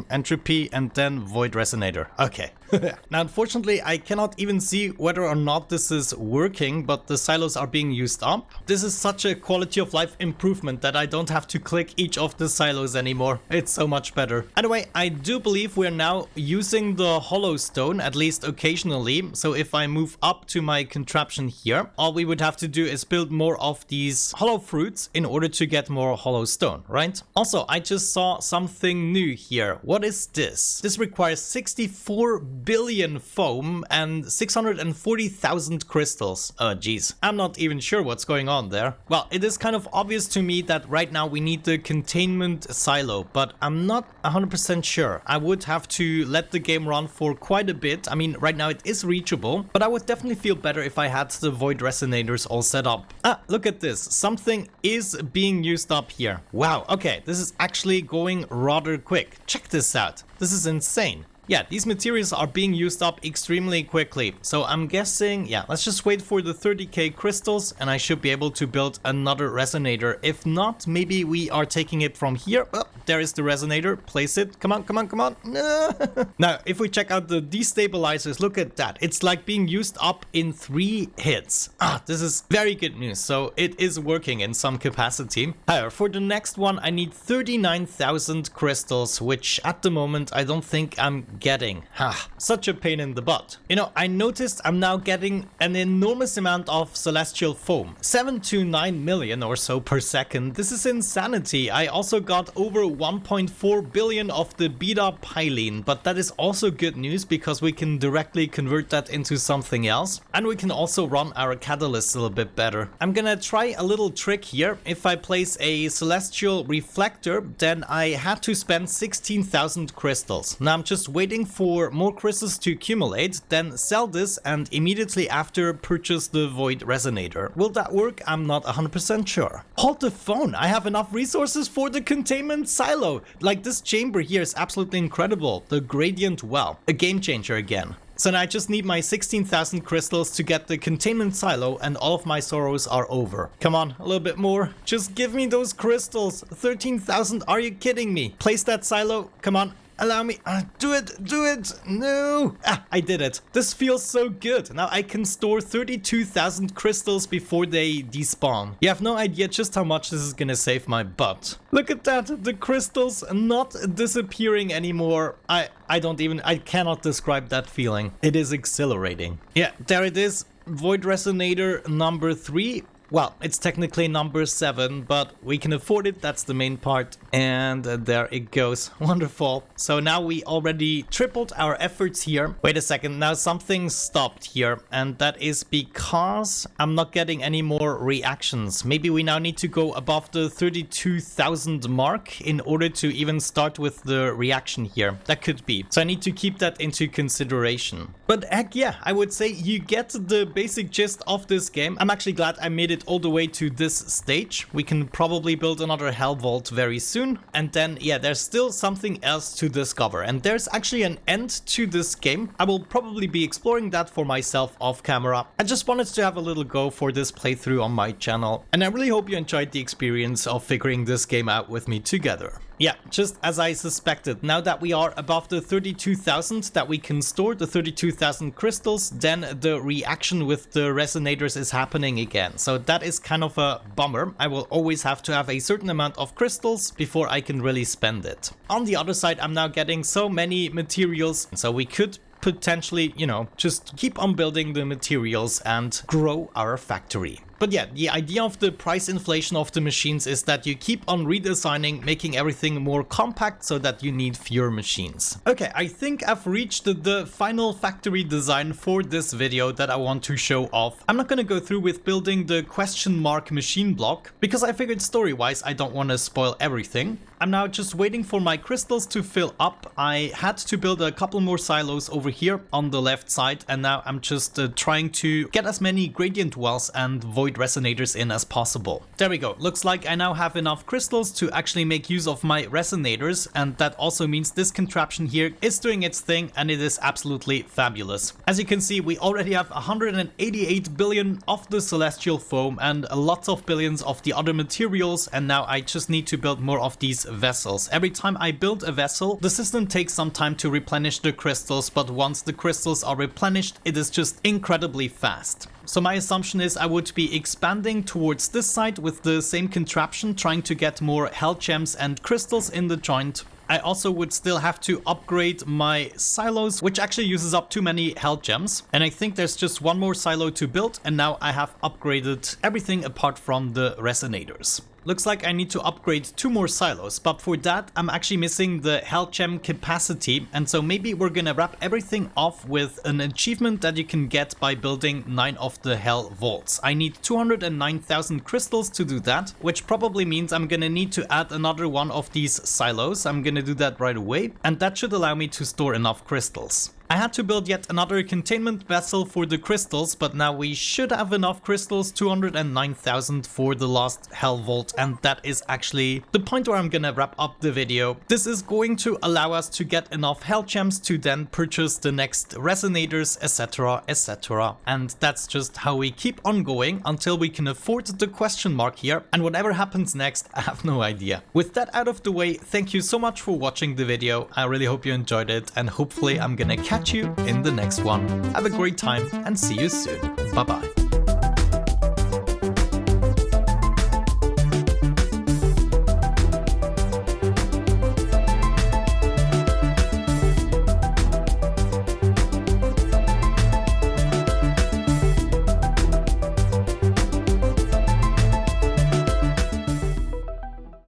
A: Entropy and then void resonator. Okay. Now, unfortunately, I cannot even see whether or not this is working, but the silos are being used up. This is such a quality of life improvement that I don't have to click each of the silos anymore. It's so much better. Anyway, I do believe we're now using the hollow stone, at least occasionally. So if I move up to my contraption here, all we would have to do is build more of these hollow fruits in order to get more hollow stone, right? Also, I just saw something new here. What is this? This requires 64 billion foam and 640,000 crystals. Oh, geez. I'm not even sure what's going on there. Well, it is kind of obvious to me that right now we need the containment silo, but I'm not 100% sure. I would have to let the game run for quite a bit. I mean, right now it is reachable, but I would definitely feel better if I had the void resonators all set up. Ah, look at this. Something is being used up here. Wow, okay, this is actually going rather quick. Check this out. This is insane. Yeah, these materials are being used up extremely quickly. So I'm guessing, yeah, let's just wait for the 30k crystals and I should be able to build another resonator. If not, maybe we are taking it from here. Oh, there is the resonator. Place it. Come on, come on, come on. No. Now, if we check out the destabilizers, look at that. It's like being used up in 3 hits. Ah, this is very good news. So it is working in some capacity. However, for the next one, I need 39,000 crystals, which at the moment, I don't think I'm getting. Such a pain in the butt. You know, I noticed I'm now getting an enormous amount of celestial foam. 7 to 9 million or so per second. This is insanity. I also got over 1.4 billion of the beta pylene, but that is also good news because we can directly convert that into something else. And we can also run our catalyst a little bit better. I'm gonna try a little trick here. If I place a celestial reflector, then I had to spend 16,000 crystals. Now I'm just waiting for more crystals to accumulate, then sell this and immediately after purchase the void resonator. Will that work? I'm not 100% sure. Hold the phone. I have enough resources for the containment silo. Like, this chamber here is absolutely incredible. The gradient well, a game changer again. So now I just need my 16,000 crystals to get the containment silo and all of my sorrows are over. Come on, a little bit more. Just give me those crystals. 13,000, are you kidding me? Place that silo, come on. Allow me. Do it. No. I did it. This feels so good. Now I can store 32,000 crystals before they despawn. You have no idea just how much this is gonna save my butt. Look at that. The crystals not disappearing anymore. I cannot describe that feeling. It is exhilarating. Yeah, there it is. Void resonator number 3. Well, it's technically number 7, but we can afford it. That's the main part. And there it goes. Wonderful. So now we already tripled our efforts here. Wait a second. Now something stopped here. And that is because I'm not getting any more reactions. Maybe we now need to go above the 32,000 mark in order to even start with the reaction here. That could be. So I need to keep that into consideration. But heck yeah, I would say you get the basic gist of this game. I'm actually glad I made it all the way to this stage. We can probably build another Hell Vault very soon. And then, yeah, there's still something else to discover. And there's actually an end to this game. I will probably be exploring that for myself off camera. I just wanted to have a little go for this playthrough on my channel. And I really hope you enjoyed the experience of figuring this game out with me together. Yeah, just as I suspected, now that we are above the 32,000 that we can store, the 32,000 crystals, then the reaction with the resonators is happening again. So that is kind of a bummer. I will always have to have a certain amount of crystals before I can really spend it. On the other side, I'm now getting so many materials, so we could potentially, you know, just keep on building the materials and grow our factory. But yeah, the idea of the price inflation of the machines is that you keep on redesigning, making everything more compact so that you need fewer machines. Okay, I think I've reached the final factory design for this video that I want to show off. I'm not gonna go through with building the question mark machine block because I figured story-wise I don't want to spoil everything. I'm now just waiting for my crystals to fill up. I had to build a couple more silos over here on the left side, and now I'm just trying to get as many gradient wells and void resonators in as possible. There we go. Looks like I now have enough crystals to actually make use of my resonators, and that also means this contraption here is doing its thing, and it is absolutely fabulous. As you can see, we already have 188 billion of the celestial foam and lots of billions of the other materials, and now I just need to build more of these vessels. Every time I build a vessel, the system takes some time to replenish the crystals, but once the crystals are replenished, it is just incredibly fast. So my assumption is I would be expanding towards this side with the same contraption, trying to get more hell gems and crystals in the joint. I also would still have to upgrade my silos, which actually uses up too many hell gems. And I think there's just one more silo to build, and now I have upgraded everything apart from the resonators. Looks like I need to upgrade 2 more silos, but for that I'm actually missing the hell gem capacity, and so maybe we're gonna wrap everything off with an achievement that you can get by building 9 of the hell vaults. I need 209,000 crystals to do that, which probably means I'm gonna need to add another one of these silos. I'm gonna do that right away, and that should allow me to store enough crystals. I had to build yet another containment vessel for the crystals, but now we should have enough crystals, 209,000 for the last hell vault, and that is actually the point where I'm gonna wrap up the video. This is going to allow us to get enough hell gems to then purchase the next resonators, etc, etc. And that's just how we keep on going until we can afford the question mark here, and whatever happens next, I have no idea. With that out of the way, thank you so much for watching the video. I really hope you enjoyed it, and hopefully I'm gonna catch you in the next one. Have a great time and see you soon. Bye bye.